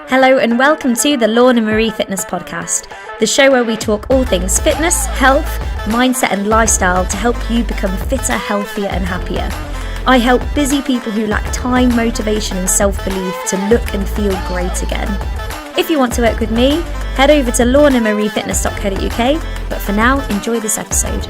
Hello and welcome to the Lorna Marie Fitness Podcast, the show where we talk all things fitness, health, mindset and lifestyle to help you become fitter, healthier and happier. I help busy people who lack time, motivation and self-belief to look and feel great again. If you want to work with me, head over to lornamariefitness.co.uk, but for now, enjoy this episode.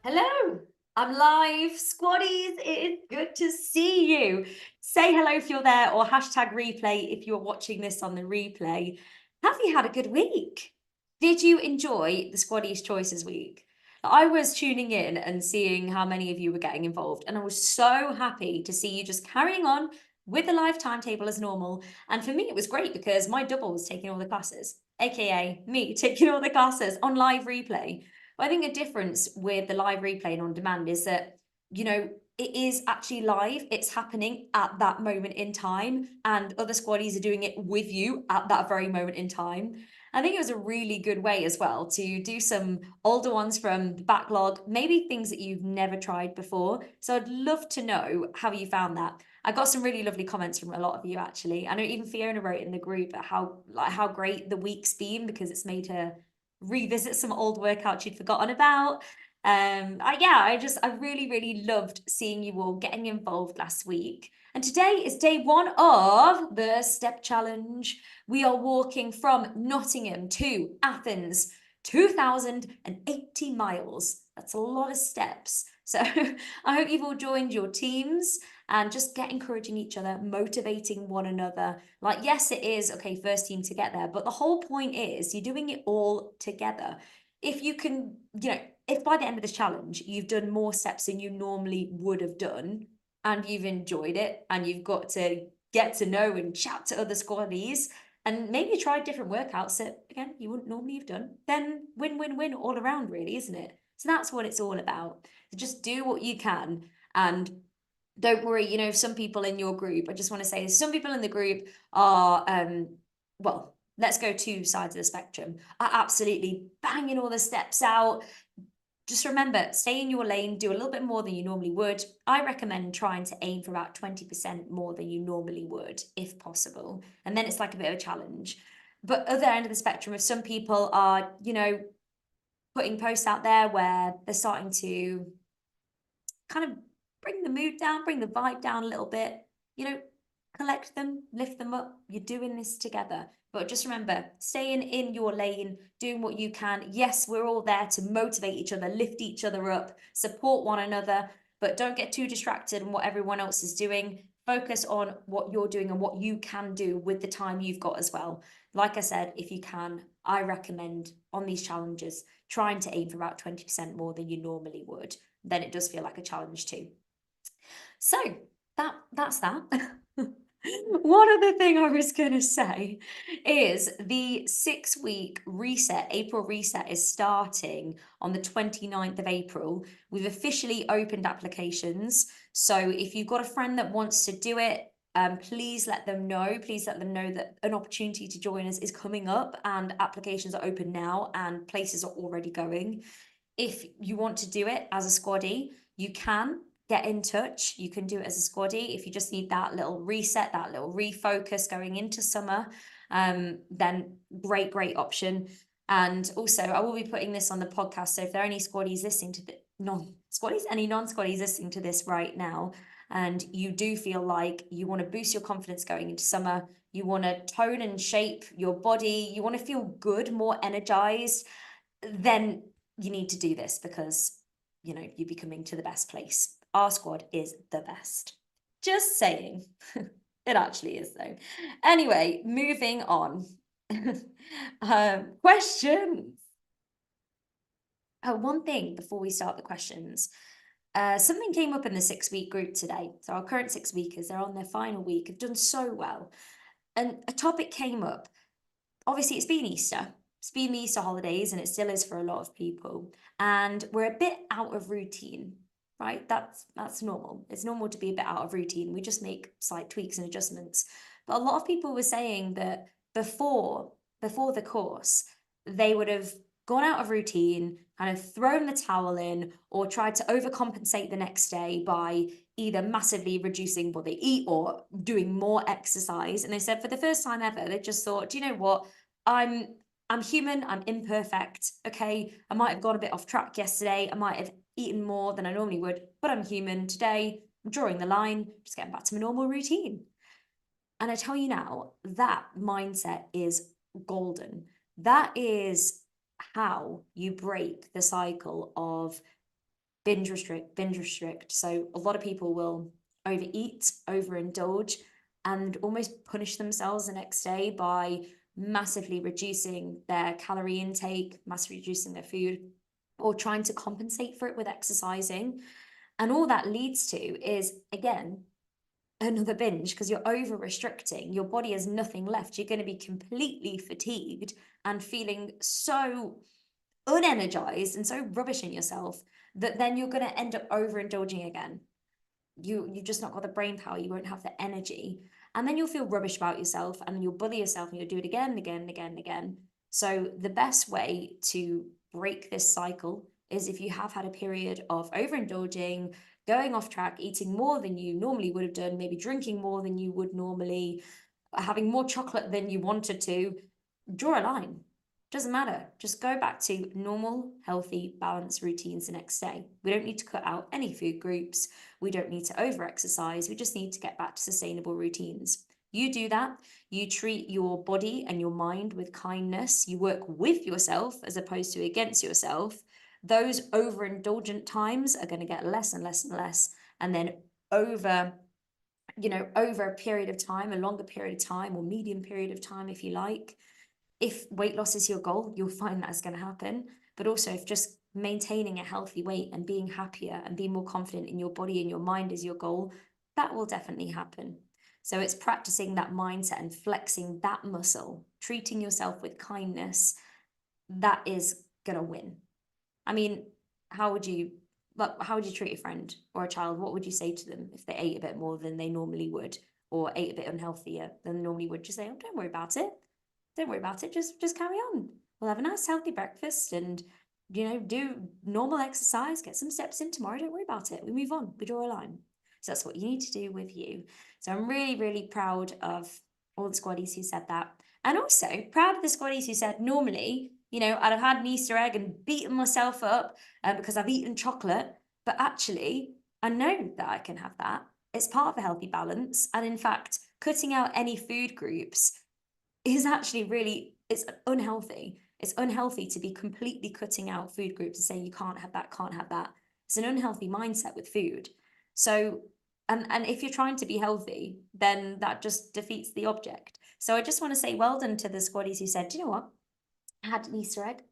Hello, I'm live. Squaddies, it is good to see you. Say hello if you're there or hashtag replay if you're watching this on the replay. Have you had a good week? Did you enjoy the Squaddies Choices week? I was tuning in and seeing how many of you were getting involved, and I was so happy to see you just carrying on with the live timetable as normal. And for me, it was great because my double was taking all the classes, aka me taking all the classes on live replay. But I think the difference with the live replay and on demand is that, you know, it is actually live. It's happening at that moment in time, and other squaddies are doing it with you at that very moment in time. I think it was a really good way as well to do some older ones from the backlog, maybe things that you've never tried before. So I'd love to know how you found that. I got some really lovely comments from a lot of you, actually. I know even Fiona wrote in the group how great the week's been because it's made her revisit some old workouts she'd forgotten about. I really loved seeing you all getting involved last week. And today is day one of the step challenge. We are walking from Nottingham to Athens, 2,080 miles. That's a lot of steps. So I hope you've all joined your teams and just get encouraging each other, motivating one another. Like, yes, it is, okay, first team to get there, but the whole point is you're doing it all together. If you can, if by the end of this challenge, you've done more steps than you normally would have done, and you've enjoyed it, and you've got to get to know and chat to other squaddies, and maybe try different workouts that, again, you wouldn't normally have done, then win all around, really, isn't it? So that's what it's all about. So just do what you can, and don't worry, some people in your group, I just want to say, some people in the group are, let's go two sides of the spectrum, are absolutely banging all the steps out. Just remember, stay in your lane, do a little bit more than you normally would. I recommend trying to aim for about 20% more than you normally would, if possible. And then it's like a bit of a challenge. But other end of the spectrum, if some people are, putting posts out there where they're starting to kind of bring the mood down, bring the vibe down a little bit, collect them, lift them up. You're doing this together. But just remember, staying in your lane, doing what you can. Yes, we're all there to motivate each other, lift each other up, support one another, but don't get too distracted in what everyone else is doing. Focus on what you're doing and what you can do with the time you've got as well. Like I said, if you can, I recommend on these challenges, trying to aim for about 20% more than you normally would. Then it does feel like a challenge too. So that's that. One other thing I was going to say is the 6-week reset, April reset, is starting on the 29th of April. We've officially opened applications. So if you've got a friend that wants to do it, please let them know. Please let them know that an opportunity to join us is coming up and applications are open now and places are already going. If you want to do it as a squaddie, you can get in touch. You can do it as a squaddie. If you just need that little reset, that little refocus going into summer, then great option. And also, I will be putting this on the podcast. So if there are any squaddies listening to any non-squaddies listening to this right now, and you do feel like you want to boost your confidence going into summer, you want to tone and shape your body, you want to feel good, more energized, then you need to do this because, you'd be coming to the best place. Our squad is the best. Just saying. It actually is, though. Anyway, moving on. Questions. Oh, one thing before we start the questions. Something came up in the 6-week group today. So our current 6-weekers, they're on their final week, have done so well. And a topic came up. Obviously, it's been Easter. It's been the Easter holidays, and it still is for a lot of people. And we're a bit out of routine, right? That's normal. It's normal to be a bit out of routine. We just make slight tweaks and adjustments. But a lot of people were saying that before the course, they would have gone out of routine, kind of thrown the towel in or tried to overcompensate the next day by either massively reducing what they eat or doing more exercise. And they said for the first time ever, they just thought, do you know what? I'm human, I'm imperfect. Okay, I might have gone a bit off track yesterday. I might have eaten more than I normally would, but I'm human. Today, I'm drawing the line, just getting back to my normal routine. And I tell you now, that mindset is golden. That is how you break the cycle of binge restrict. So a lot of people will overeat, overindulge, and almost punish themselves the next day by massively reducing their calorie intake, massively reducing their food, or trying to compensate for it with exercising. And all that leads to is, again, another binge because you're over restricting. Your body has nothing left. You're going to be completely fatigued and feeling so unenergized and so rubbish in yourself that then you're going to end up overindulging again. You've just not got the brain power. You won't have the energy, and then you'll feel rubbish about yourself, and then you'll bully yourself, and you'll do it again and again and again and again. So the best way to break this cycle is if you have had a period of overindulging, going off track, eating more than you normally would have done, maybe drinking more than you would normally, having more chocolate than you wanted to, draw a line. Doesn't matter. Just go back to normal, healthy, balanced routines the next day. We don't need to cut out any food groups. We don't need to over-exercise. We just need to get back to sustainable routines. You do that. You treat your body and your mind with kindness. You work with yourself as opposed to against yourself. Those overindulgent times are going to get less and less and less. And then over a period of time, a longer period of time or medium period of time, if you like, if weight loss is your goal, you'll find that's going to happen. But also, if just maintaining a healthy weight and being happier and being more confident in your body and your mind is your goal, that will definitely happen. So it's practicing that mindset and flexing that muscle, treating yourself with kindness, that is going to win. I mean, how would you treat a friend or a child? What would you say to them if they ate a bit more than they normally would, or ate a bit unhealthier than they normally would? Just say, oh, don't worry about it. Don't worry about it. Just carry on. We'll have a nice healthy breakfast and, do normal exercise, get some steps in tomorrow. Don't worry about it. We move on. We draw a line. So that's what you need to do with you. So I'm really, really proud of all the squaddies who said that. And also proud of the squaddies who said, normally, I'd have had an Easter egg and beaten myself up because I've eaten chocolate. But actually, I know that I can have that. It's part of a healthy balance. And in fact, cutting out any food groups is actually it's unhealthy. It's unhealthy to be completely cutting out food groups and saying you can't have that, can't have that. It's an unhealthy mindset with food. So, and if you're trying to be healthy, then that just defeats the object. So I just want to say well done to the squaddies who said, do you know what? I had an Easter egg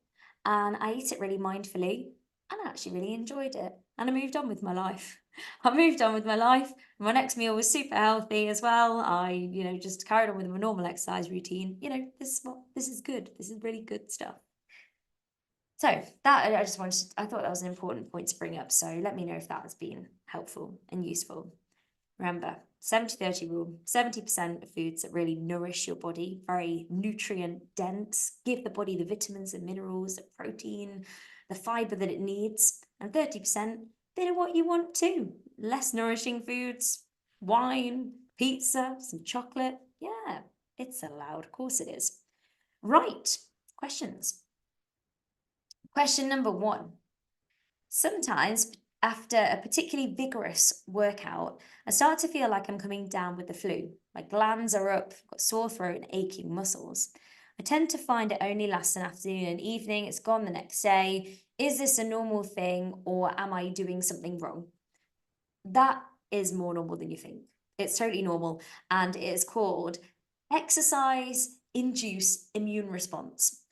and I ate it really mindfully and I actually really enjoyed it. And I moved on with my life. I moved on with my life. My next meal was super healthy as well. I, just carried on with my normal exercise routine. This is good. This is really good stuff. So that I thought that was an important point to bring up. So let me know if that has been helpful and useful. Remember, 70-30 rule, 70% of foods that really nourish your body, very nutrient dense, give the body the vitamins and minerals, the protein, the fiber that it needs, and 30%, bit of what you want too. Less nourishing foods, wine, pizza, some chocolate. Yeah, it's allowed. Of course it is. Right, questions. Question number 1. Sometimes after a particularly vigorous workout, I start to feel like I'm coming down with the flu. My glands are up, I've got sore throat and aching muscles. I tend to find it only lasts an afternoon and evening, it's gone the next day. Is this a normal thing or am I doing something wrong? That is more normal than you think. It's totally normal and it is called exercise-induced immune response.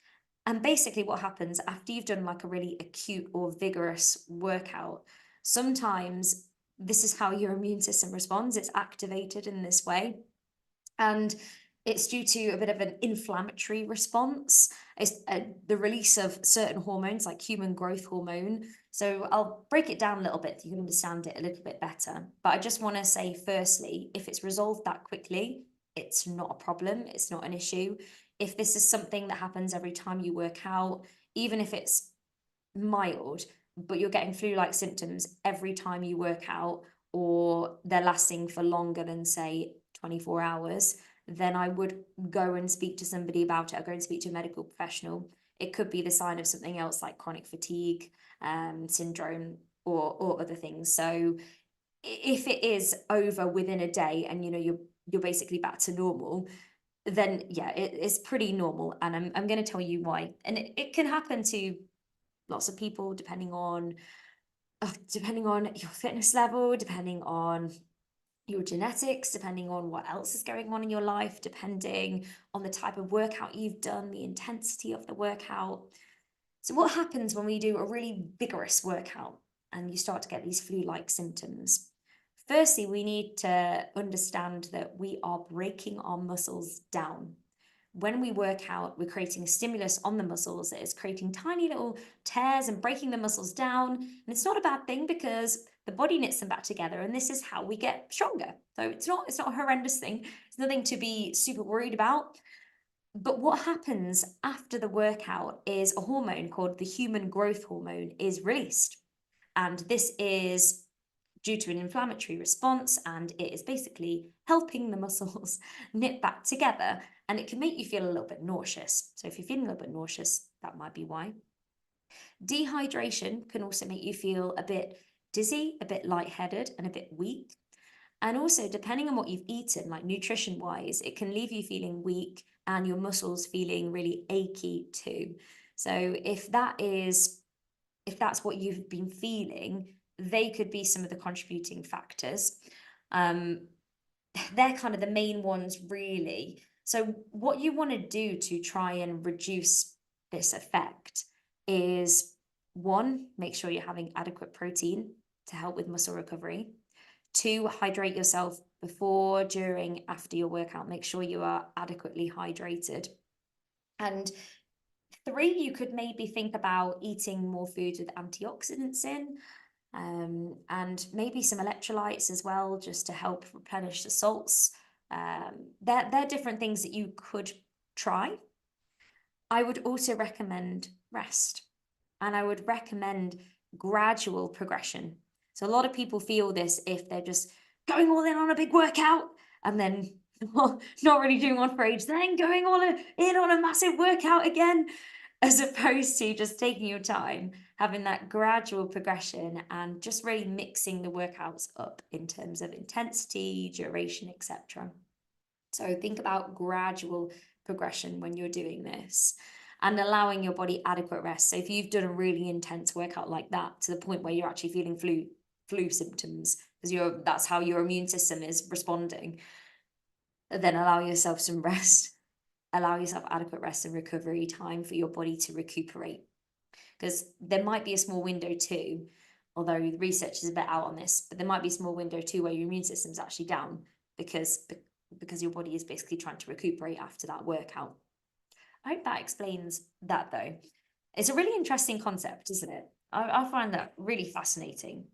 And basically what happens after you've done like a really acute or vigorous workout, sometimes this is how your immune system responds. It's activated in this way. And it's due to a bit of an inflammatory response. It's the release of certain hormones like human growth hormone. So I'll break it down a little bit so you can understand it a little bit better. But I just want to say, firstly, if it's resolved that quickly, it's not a problem. It's not an issue. If this is something that happens every time you work out, even if it's mild, but you're getting flu-like symptoms every time you work out, or they're lasting for longer than, say, 24 hours, then I would go and speak to somebody about it. I'll go and speak to a medical professional. It could be the sign of something else like chronic fatigue syndrome, or other things. So if it is over within a day and you're basically back to normal, then yeah, it's pretty normal. And I'm going to tell you why. And it can happen to lots of people depending on your fitness level, depending on your genetics, depending on what else is going on in your life, depending on the type of workout you've done, the intensity of the workout. So what happens when we do a really vigorous workout and you start to get these flu-like symptoms? Firstly, we need to understand that we are breaking our muscles down. When we work out, we're creating a stimulus on the muscles that is creating tiny little tears and breaking the muscles down. And it's not a bad thing because the body knits them back together, and this is how we get stronger. So it's not a horrendous thing. It's nothing to be super worried about. But what happens after the workout is a hormone called the human growth hormone is released. And this is due to an inflammatory response, and it is basically helping the muscles knit back together, and it can make you feel a little bit nauseous. So if you're feeling a little bit nauseous, that might be why. Dehydration can also make you feel a bit dizzy, a bit lightheaded, and a bit weak. And also, depending on what you've eaten, like nutrition-wise, it can leave you feeling weak and your muscles feeling really achy too. So if that's what you've been feeling, they could be some of the contributing factors. They're kind of the main ones, really. So what you want to do to try and reduce this effect is, one, make sure you're having adequate protein to help with muscle recovery. Two, hydrate yourself before, during, after your workout. Make sure you are adequately hydrated. And three, you could maybe think about eating more foods with antioxidants in, and maybe some electrolytes as well, just to help replenish the salts. They're different things that you could try. I would also recommend rest, and I would recommend gradual progression. So a lot of people feel this if they're just going all in on a big workout and then not really doing one for age, then going all in on a massive workout again, as opposed to just taking your time, having that gradual progression and just really mixing the workouts up in terms of intensity, duration, etc. So think about gradual progression when you're doing this and allowing your body adequate rest. So if you've done a really intense workout like that to the point where you're actually feeling flu symptoms because that's how your immune system is responding, then allow yourself some rest. Allow yourself adequate rest and recovery time for your body to recuperate. Because there might be a small window too, although the research is a bit out on this, but there might be a small window too where your immune system is actually down because your body is basically trying to recuperate after that workout. I hope that explains that though. It's a really interesting concept, isn't it? I find that really fascinating.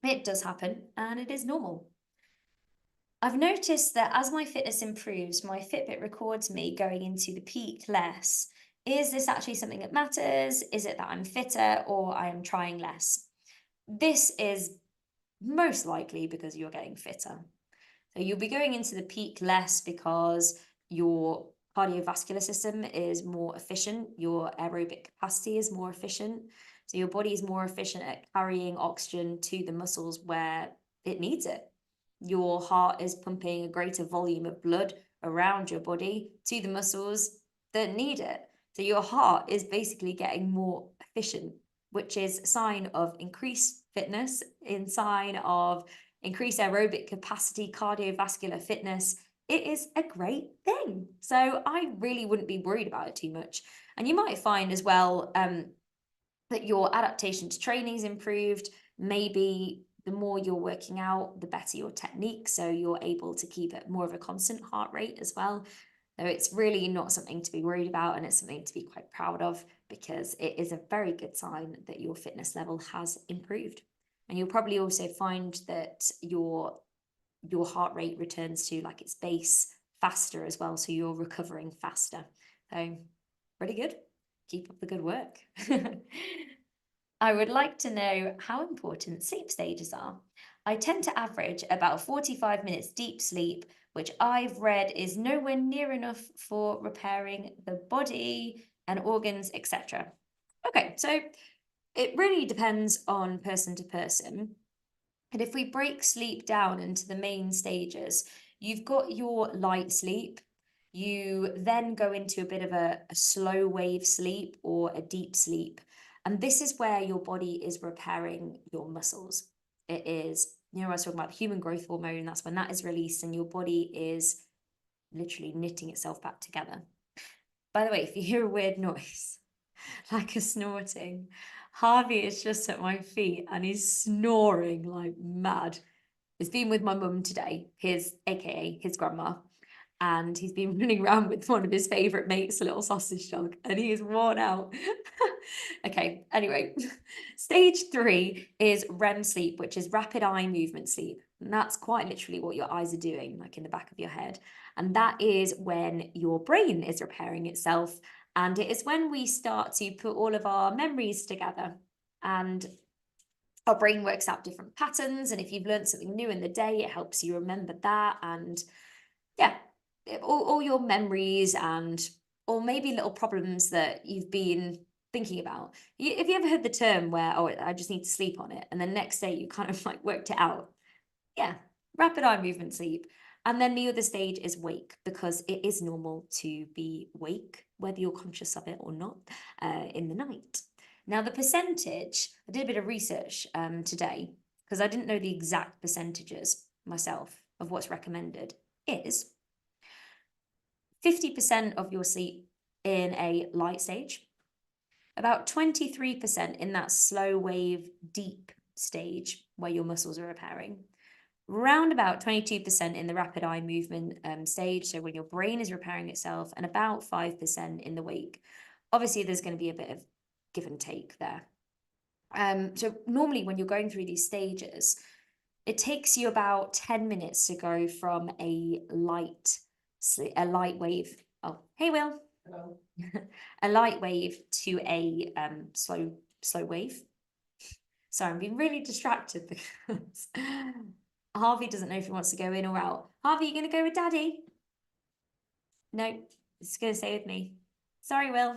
It does happen and it is normal. I've noticed that as my fitness improves, my Fitbit records me going into the peak less. Is this actually something that matters? Is it that I'm fitter or I am trying less? This is most likely because you're getting fitter. So you'll be going into the peak less because your cardiovascular system is more efficient, your aerobic capacity is more efficient. So your body is more efficient at carrying oxygen to the muscles where it needs it. Your heart is pumping a greater volume of blood around your body to the muscles that need it. So your heart is basically getting more efficient, which is a sign of increased fitness, in sign of increased aerobic capacity, cardiovascular fitness. It is a great thing. So I really wouldn't be worried about it too much. And you might find as well that your adaptation to training is improved. Maybe the more you're working out, the better your technique. So you're able to keep it more of a constant heart rate as well. So it's really not something to be worried about, and it's something to be quite proud of because it is a very good sign that your fitness level has improved. And you'll probably also find that your heart rate returns to like its base faster as well. So you're recovering faster. So pretty good. Keep up the good work. I would like to know how important sleep stages are. I tend to average about 45 minutes deep sleep, which I've read is nowhere near enough for repairing the body and organs, etc. Okay, so it really depends on person to person. And if we break sleep down into the main stages, you've got your light sleep. You then go into a bit of a slow wave sleep or a deep sleep. And this is where your body is repairing your muscles. It is, I was talking about human growth hormone, that's when that is released and your body is literally knitting itself back together. By the way, if you hear a weird noise, like a snorting, Harvey is just at my feet and he's snoring like mad. He's been with my mum today, his AKA his grandma, and he's been running around with one of his favourite mates, a little sausage dog, and he is worn out. Okay, anyway, stage 3 is REM sleep, which is rapid eye movement sleep. And that's quite literally what your eyes are doing, like in the back of your head. And that is when your brain is repairing itself. And it is when we start to put all of our memories together. And our brain works out different patterns. And if you've learned something new in the day, it helps you remember that. And yeah, all your memories and, or maybe little problems that you've been thinking about. Have you ever heard the term where, oh, I just need to sleep on it, and the next day you kind of like worked it out? Yeah, rapid eye movement sleep. And then the other stage is wake, because it is normal to be wake, whether you're conscious of it or not, in the night. Now, the percentage, I did a bit of research today, because I didn't know the exact percentages myself of what's recommended, is 50% of your sleep in a light stage, about 23% in that slow wave deep stage where your muscles are repairing, round about 22% in the rapid eye movement stage, so when your brain is repairing itself, and about 5% in the wake. Obviously, there's going to be a bit of give and take there. So normally when you're going through these stages, it takes you about 10 minutes to go from a light wave. Oh, hey, Will. Hello. A light wave to a slow wave. Sorry, I'm being really distracted because Harvey doesn't know if he wants to go in or out. Harvey, you gonna go with Daddy? No, he's gonna stay with me. Sorry, Will.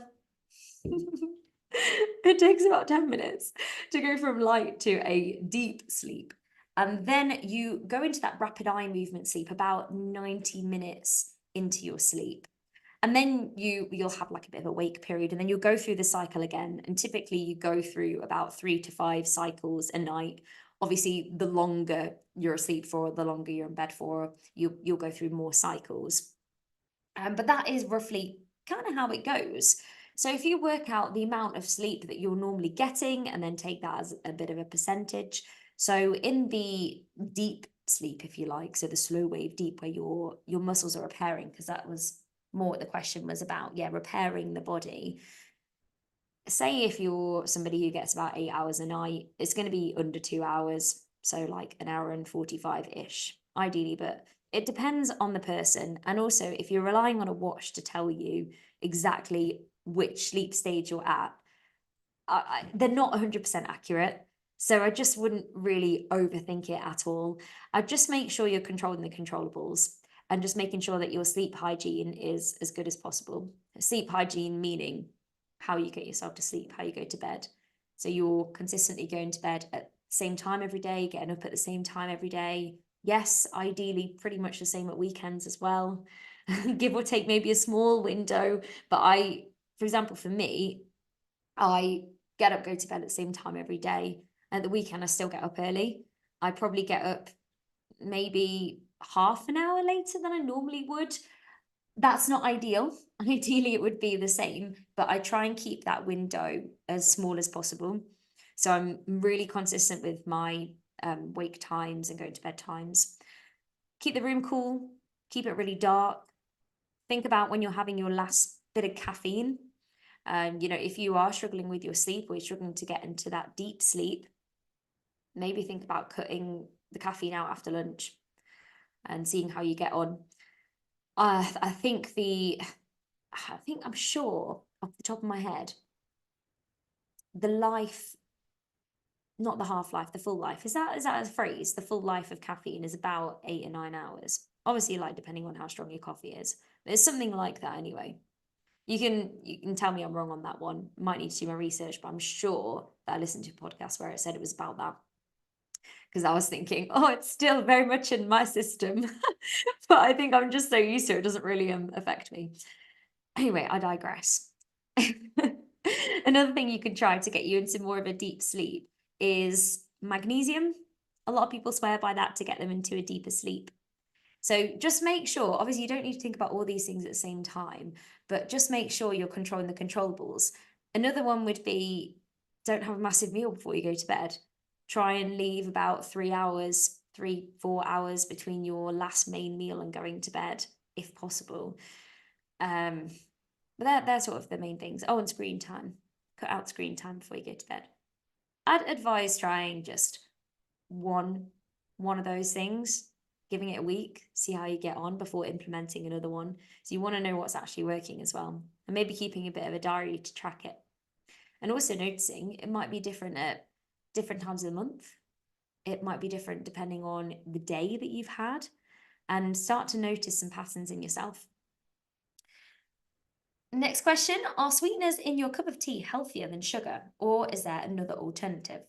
It takes about 10 minutes to go from light to a deep sleep. And then you go into that rapid eye movement sleep about 90 minutes into your sleep. And then you'll have like a bit of a wake period, and then you'll go through the cycle again. And typically you go through about 3 to 5 cycles a night. Obviously, the longer you're asleep for, the longer you're in bed for, you'll go through more cycles. But that is roughly kind of how it goes. So if you work out the amount of sleep that you're normally getting and then take that as a bit of a percentage. So in the deep sleep, if you like, so the slow wave deep where your muscles are repairing, because that was more what the question was about, yeah, repairing the body. Say if you're somebody who gets about 8 hours a night, it's going to be under 2 hours, so like an hour and 45-ish, ideally, but it depends on the person. And also, if you're relying on a watch to tell you exactly which sleep stage you're at, they're not 100% accurate. So I just wouldn't really overthink it at all. I'd just make sure you're controlling the controllables and just making sure that your sleep hygiene is as good as possible. Sleep hygiene meaning how you get yourself to sleep, how you go to bed. So you're consistently going to bed at the same time every day, getting up at the same time every day. Yes, ideally pretty much the same at weekends as well. Give or take maybe a small window. But for example, for me, I get up, go to bed at the same time every day. At the weekend, I still get up early. I probably get up maybe half an hour later than I normally would. That's not ideal. Ideally, it would be the same, but I try and keep that window as small as possible. So I'm really consistent with my wake times and going to bed times. Keep the room cool, keep it really dark. Think about when you're having your last bit of caffeine. If you are struggling with your sleep or you're struggling to get into that deep sleep, maybe think about cutting the caffeine out after lunch and seeing how you get on. I'm sure off the top of my head, the life not the half-life, the full life. Is that a phrase? The full life of caffeine is about 8 or 9 hours. Obviously, like depending on how strong your coffee is. But it's something like that anyway. You can tell me I'm wrong on that one. Might need to do my research, but I'm sure that I listened to a podcast where it said it was about that. Because I was thinking, oh, it's still very much in my system. But I think I'm just so used to it, it doesn't really affect me. Anyway, I digress. Another thing you could try to get you into more of a deep sleep is magnesium. A lot of people swear by that to get them into a deeper sleep. So just make sure, obviously, you don't need to think about all these things at the same time, but just make sure you're controlling the controllables. Another one would be don't have a massive meal before you go to bed. Try and leave about 3 hours, 4 hours between your last main meal and going to bed, if possible. But they're sort of the main things. Oh, and screen time. Cut out screen time before you go to bed. I'd advise trying just one of those things, giving it a week, see how you get on before implementing another one. So you want to know what's actually working as well. And maybe keeping a bit of a diary to track it. And also noticing it might be different at different times of the month. It might be different depending on the day that you've had, and start to notice some patterns in yourself. Next question, are sweeteners in your cup of tea healthier than sugar, or is there another alternative?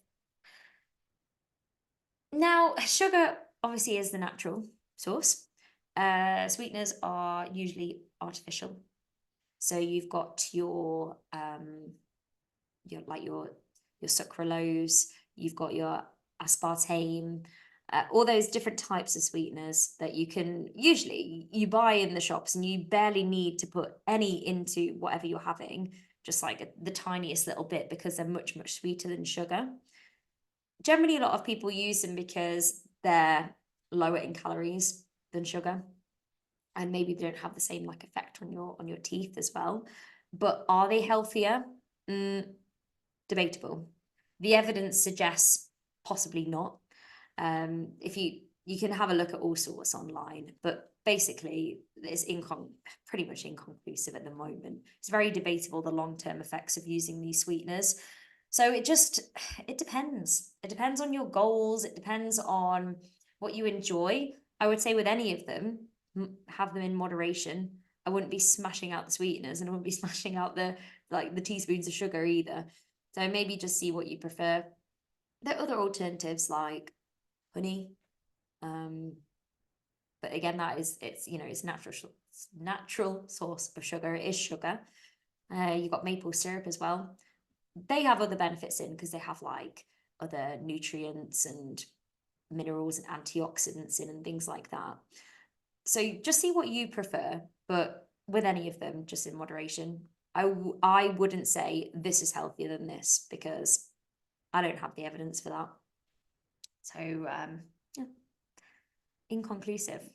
Now, sugar obviously is the natural source. Sweeteners are usually artificial. So you've got your sucralose, you've got your aspartame, all those different types of sweeteners that you buy in the shops, and you barely need to put any into whatever you're having, just like the tiniest little bit, because they're much, much sweeter than sugar. Generally, a lot of people use them because they're lower in calories than sugar, and maybe they don't have the same like effect on your teeth as well. But are they healthier? Debatable. The evidence suggests possibly not. If you can have a look at all sorts online, but basically it's pretty much inconclusive at the moment. It's very debatable, the long-term effects of using these sweeteners. So it depends. It depends on your goals. It depends on what you enjoy. I would say with any of them, have them in moderation. I wouldn't be smashing out the sweeteners, and I wouldn't be smashing out the teaspoons of sugar either. So maybe just see what you prefer. There are other alternatives like honey, but again, it's natural source of sugar. It is sugar. You've got maple syrup as well. They have other benefits in, because they have like other nutrients and minerals and antioxidants in and things like that. So just see what you prefer, but with any of them, just in moderation. I wouldn't say this is healthier than this, because I don't have the evidence for that. So yeah, inconclusive.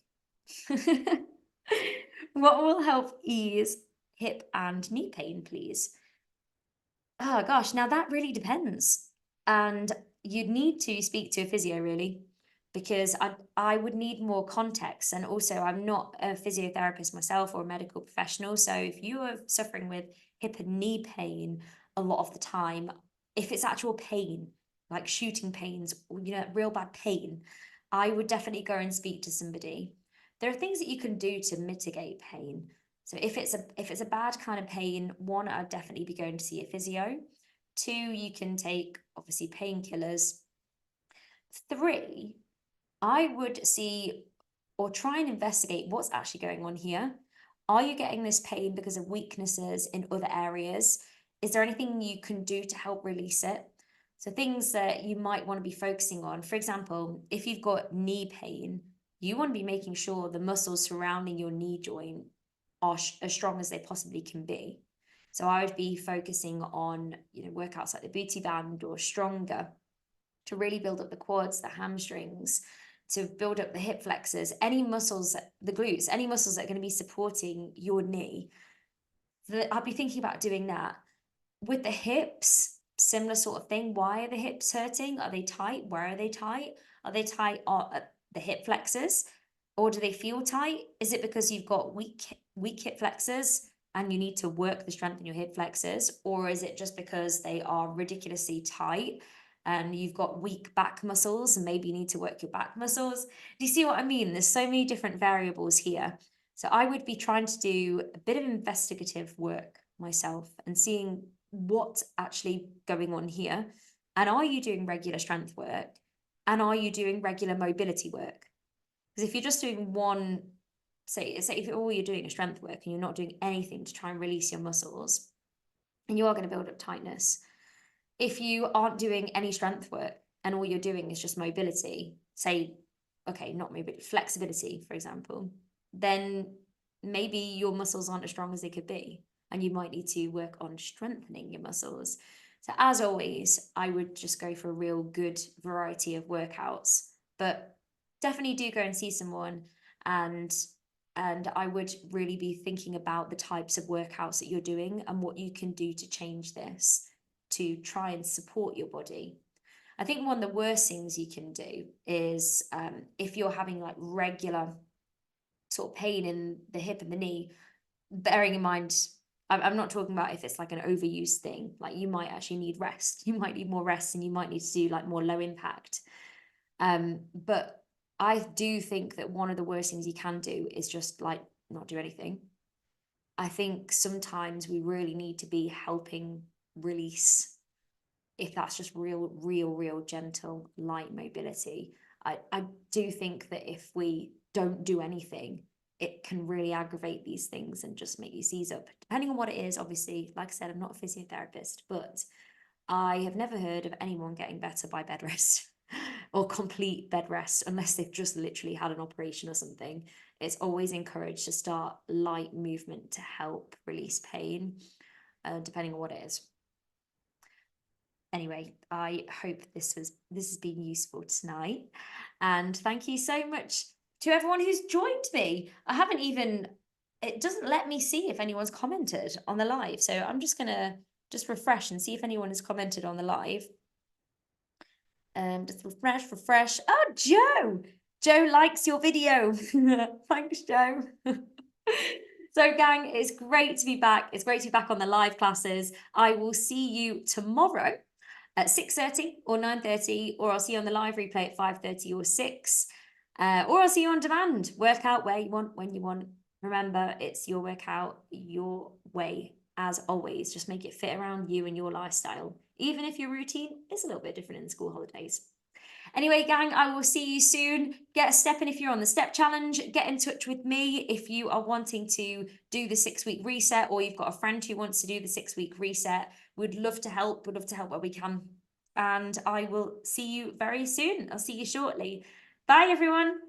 What will help ease hip and knee pain, please? Oh gosh, now that really depends. And you'd need to speak to a physio, really, because I would need more context. And also, I'm not a physiotherapist myself or a medical professional. So if you are suffering with hip and knee pain a lot of the time, if it's actual pain, like shooting pains, real bad pain, I would definitely go and speak to somebody. There are things that you can do to mitigate pain. So if it's a bad kind of pain, one, I'd definitely be going to see a physio. Two, you can take obviously painkillers. Three, I would see or try and investigate what's actually going on here. Are you getting this pain because of weaknesses in other areas? Is there anything you can do to help release it? So things that you might want to be focusing on. For example, if you've got knee pain, you want to be making sure the muscles surrounding your knee joint are as strong as they possibly can be. So I would be focusing on, workouts like the booty band or stronger, to really build up the quads, the hamstrings, to build up the hip flexors, any muscles, the glutes, any muscles that are going to be supporting your knee. I'd be thinking about doing that. With the hips, similar sort of thing. Why are the hips hurting? Are they tight? Where are they tight? Are they tight at the hip flexors? Or do they feel tight? Is it because you've got weak hip flexors and you need to work the strength in your hip flexors? Or is it just because they are ridiculously tight and you've got weak back muscles and maybe you need to work your back muscles. Do you see what I mean? There's so many different variables here. So I would be trying to do a bit of investigative work myself and seeing what's actually going on here. And are you doing regular strength work? And are you doing regular mobility work? Because if you're just doing one, say if all you're doing is strength work and you're not doing anything to try and release your muscles, and you are going to build up tightness. If you aren't doing any strength work and all you're doing is just mobility, say, okay, not mobility, flexibility, for example, then maybe your muscles aren't as strong as they could be, and you might need to work on strengthening your muscles. So as always, I would just go for a real good variety of workouts, but definitely do go and see someone, and I would really be thinking about the types of workouts that you're doing and what you can do to change this to try and support your body. I think one of the worst things you can do is if you're having like regular sort of pain in the hip and the knee, bearing in mind, I'm not talking about if it's like an overuse thing, like you might actually need rest. You might need more rest and you might need to do like more low impact. But I do think that one of the worst things you can do is just like not do anything. I think sometimes we really need to be helping release, if that's just real gentle light mobility. I do think that if we don't do anything, it can really aggravate these things and just make you seize up, depending on what it is. Obviously, like I said, I'm not a physiotherapist, but I have never heard of anyone getting better by bed rest or complete bed rest unless they've just literally had an operation or something. It's always encouraged to start light movement to help release pain, depending on what it is. Anyway, I hope this has been useful tonight, and thank you so much to everyone who's joined me. It doesn't let me see if anyone's commented on the live, so I'm just gonna refresh and see if anyone has commented on the live. Just refresh. Oh, Joe likes your video. Thanks, Joe. So gang, it's great to be back. It's great to be back on the live classes. I will see you tomorrow at 6:30 or 9:30, or I'll see you on the live replay at 5:30 or 6, or I'll see you on demand. Work out where you want, when you want. Remember, it's your workout, your way. As always, just make it fit around you and your lifestyle, even if your routine is a little bit different in the school holidays. Anyway, gang, I will see you soon. Get a step in if you're on the step challenge. Get in touch with me if you are wanting to do the 6-week reset, or you've got a friend who wants to do the 6-week reset. We'd love to help. We'd love to help where we can. And I will see you very soon. I'll see you shortly. Bye, everyone.